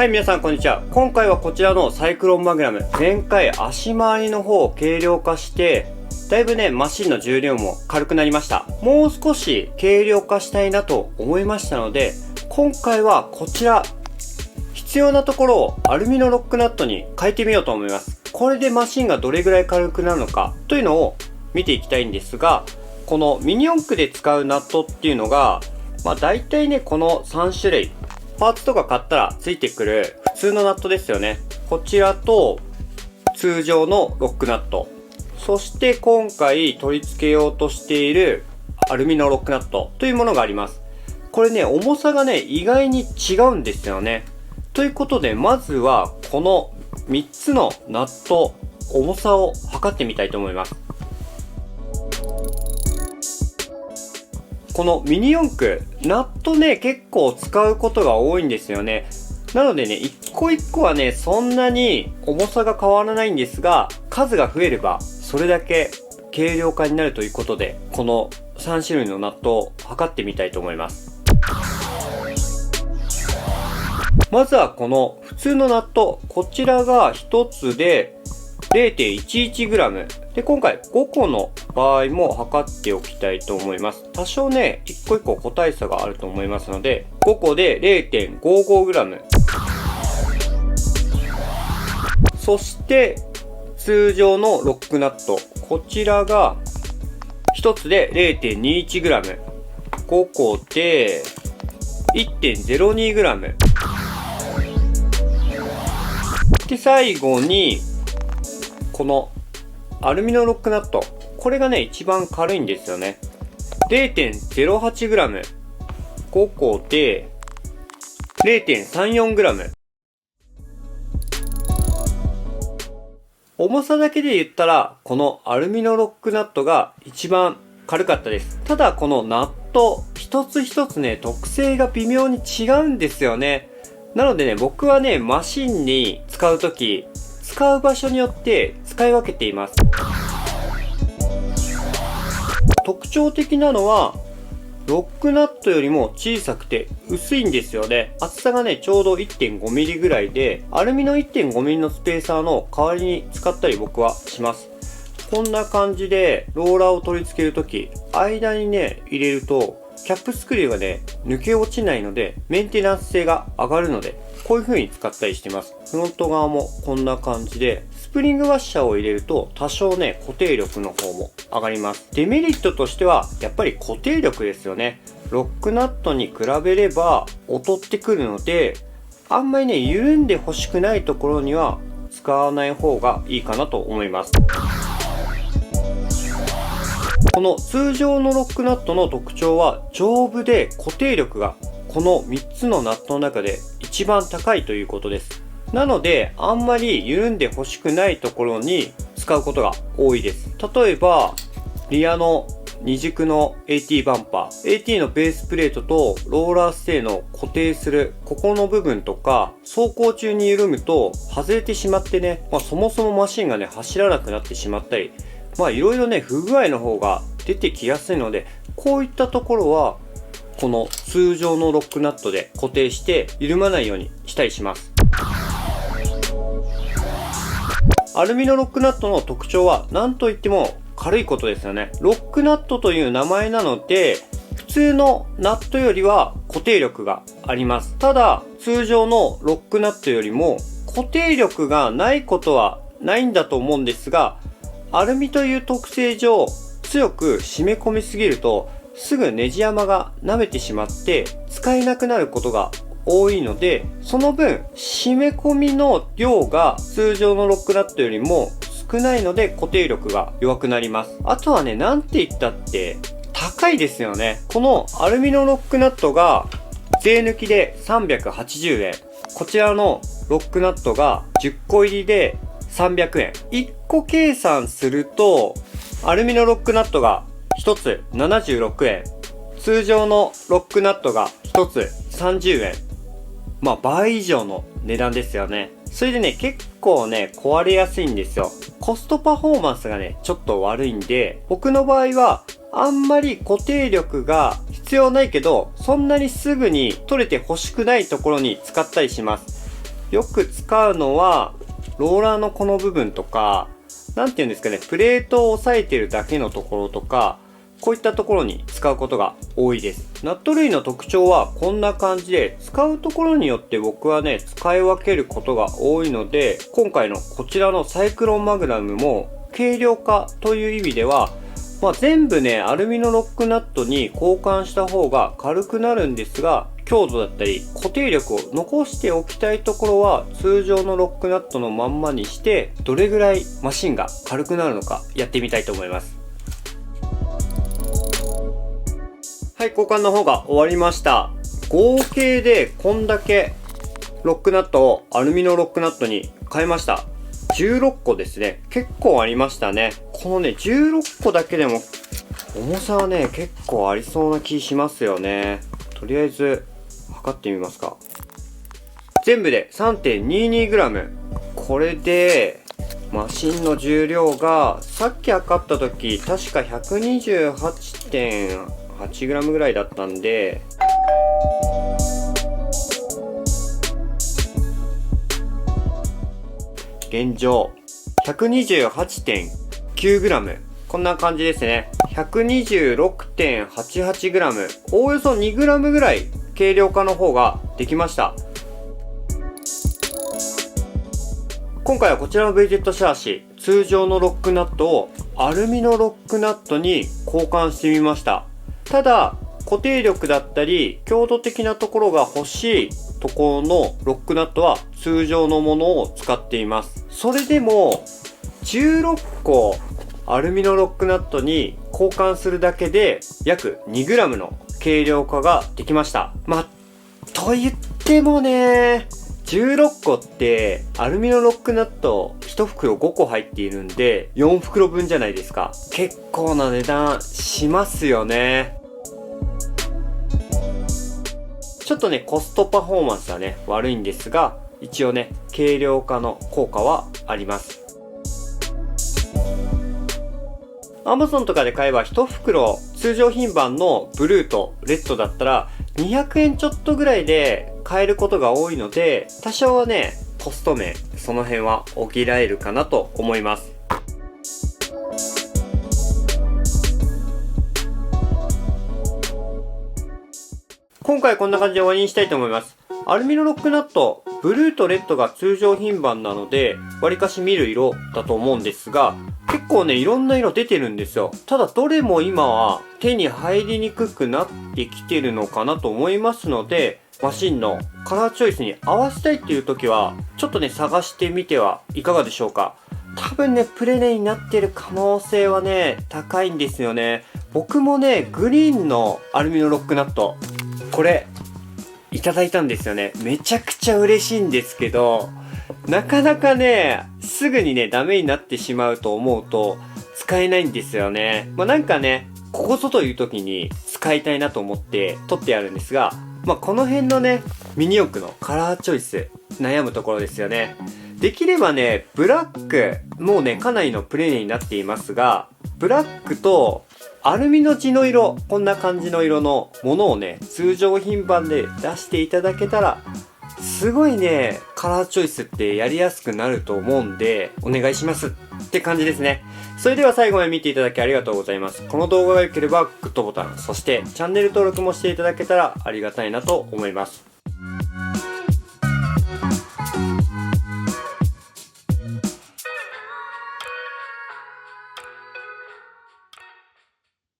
はい、皆さんこんにちは。今回はこちらのサイクロンマグナム、前回足回りの方を軽量化して、だいぶね、マシンの重量も軽くなりました。もう少し軽量化したいなと思いましたので、今回はこちら、必要なところをアルミのロックナットに変えてみようと思います。これでマシンがどれぐらい軽くなるのかというのを見ていきたいんですが、このミニ四駆で使うナットっていうのが、大体ね、この3種類、パーツとか買ったらついてくる普通のナットですよね。こちらと通常のロックナット。そして今回取り付けようとしているアルミのロックナットというものがあります。これね、重さがね、意外に違うんですよね。ということで、まずはこの3つのナット、重さを測ってみたいと思います。このミニ四駆、ナットね、結構使うことが多いんですよね。なのでね、一個一個はね、そんなに重さが変わらないんですが、数が増えれば、それだけ軽量化になるということで、この3種類のナットを測ってみたいと思います。まずはこの普通のナット、こちらが1つで 0.11g で、今回5個の場合も測っておきたいと思います。多少ね、一個一個個体差があると思いますので、5個で 0.55g。そして通常のロックナット、こちらが1つで 0.21g、5個で 1.02g。で、最後にこのアルミのロックナット、これがね、一番軽いんですよね。0.08g、5個で 0.34g。重さだけで言ったら、このアルミのロックナットが一番軽かったです。ただこのナット、一つ一つね、特性が微妙に違うんですよね。なのでね、僕はね、マシンに使うとき、使う場所によって使い分けています。特徴的なのは、ロックナットよりも小さくて薄いんですよね。厚さがね、ちょうど 1.5mm ぐらいで、アルミの 1.5mm のスペーサーの代わりに使ったり僕はします。こんな感じでローラーを取り付けるとき、間にね、入れると、キャップスクリューがね、抜け落ちないので、メンテナンス性が上がるので、こういう風に使ったりしてます。フロント側もこんな感じで、スプリングワッシャーを入れると、多少ね、固定力の方も上がります。デメリットとしては、やっぱり固定力ですよね。ロックナットに比べれば、劣ってくるので、あんまりね、緩んで欲しくないところには、使わない方がいいかなと思います。この通常のロックナットの特徴は丈夫で固定力がこの3つのナットの中で一番高いということです。なのであんまり緩んで欲しくないところに使うことが多いです。例えばリアの二軸の AT バンパー、AT のベースプレートとローラーステーの固定するここの部分とか走行中に緩むと外れてしまってね、そもそもマシンがね走らなくなってしまったり、いろいろね、不具合の方が出てきやすいので、こういったところは、この通常のロックナットで固定して緩まないようにしたりします。アルミのロックナットの特徴は、何といっても軽いことですよね。ロックナットという名前なので、普通のナットよりは固定力があります。ただ、通常のロックナットよりも固定力がないことはないんだと思うんですが、アルミという特性上、強く締め込みすぎると、すぐネジ山が舐めてしまって使えなくなることが多いので、その分、締め込みの量が通常のロックナットよりも少ないので固定力が弱くなります。あとはね、なんて言ったって高いですよね。このアルミのロックナットが税抜きで380円。こちらのロックナットが10個入りで300円。1個計算すると、アルミのロックナットが1つ76円。通常のロックナットが1つ30円。倍以上の値段ですよね。それでね、結構ね、壊れやすいんですよ。コストパフォーマンスがね、ちょっと悪いんで、僕の場合は、あんまり固定力が必要ないけど、そんなにすぐに取れて欲しくないところに使ったりします。よく使うのは、ローラーのこの部分とか、なんて言うんですかね、プレートを押さえてるだけのところとか、こういったところに使うことが多いです。ナット類の特徴はこんな感じで、使うところによって僕はね、使い分けることが多いので、今回のこちらのサイクロンマグナムも軽量化という意味では、全部ね、アルミのロックナットに交換した方が軽くなるんですが、強度だったり固定力を残しておきたいところは通常のロックナットのまんまにして、どれぐらいマシンが軽くなるのかやってみたいと思います。はい、交換の方が終わりました。合計でこんだけロックナットをアルミのロックナットに変えました。16個ですね。結構ありましたね。このね、16個だけでも重さはね、結構ありそうな気しますよね。とりあえず測ってみますか。全部で 3.22g。これでマシンの重量がさっき測った時確か 128.8g ぐらいだったんで、現状 128.9g、 こんな感じですね。 126.88g、 おおよそ 2g ぐらい軽量化の方ができました。今回はこちらの VZ シャーシ、通常のロックナットをアルミのロックナットに交換してみました。ただ固定力だったり強度的なところが欲しいところのロックナットは通常のものを使っています。それでも16個アルミのロックナットに交換するだけで約 2g の軽量化ができました。と言ってもね、16個ってアルミのロックナット1袋5個入っているんで4袋分じゃないですか。結構な値段しますよね。ちょっとね、コストパフォーマンスはね、悪いんですが、一応ね、軽量化の効果はあります。Amazon とかで買えば1袋通常品番のブルーとレッドだったら200円ちょっとぐらいで買えることが多いので、多少はね、コスト面、その辺は補えるかなと思います。今回こんな感じで終わりにしたいと思います。アルミのロックナット、ブルーとレッドが通常品番なので、わりかし見る色だと思うんですが、結構ね、いろんな色出てるんですよ。ただどれも今は手に入りにくくなってきてるのかなと思いますので、マシンのカラーチョイスに合わせたいっていう時は、ちょっとね、探してみてはいかがでしょうか。多分ね、プレネになってる可能性はね、高いんですよね。僕もね、グリーンのアルミのロックナット、これ、いただいたんですよね。めちゃくちゃ嬉しいんですけど、なかなかね、すぐにね、ダメになってしまうと思うと、使えないんですよね。なんかね、ここぞという時に使いたいなと思って取ってあるんですが、この辺のね、ミニ四駆のカラーチョイス、悩むところですよね。できればね、ブラック、もうね、かなりのプレーになっていますが、ブラックとアルミの地の色、こんな感じの色のものをね、通常品番で出していただけたら、すごいね、カラーチョイスってやりやすくなると思うんで、お願いしますって感じですね。それでは最後まで見ていただきありがとうございます。この動画が良ければグッドボタン、そしてチャンネル登録もしていただけたらありがたいなと思います。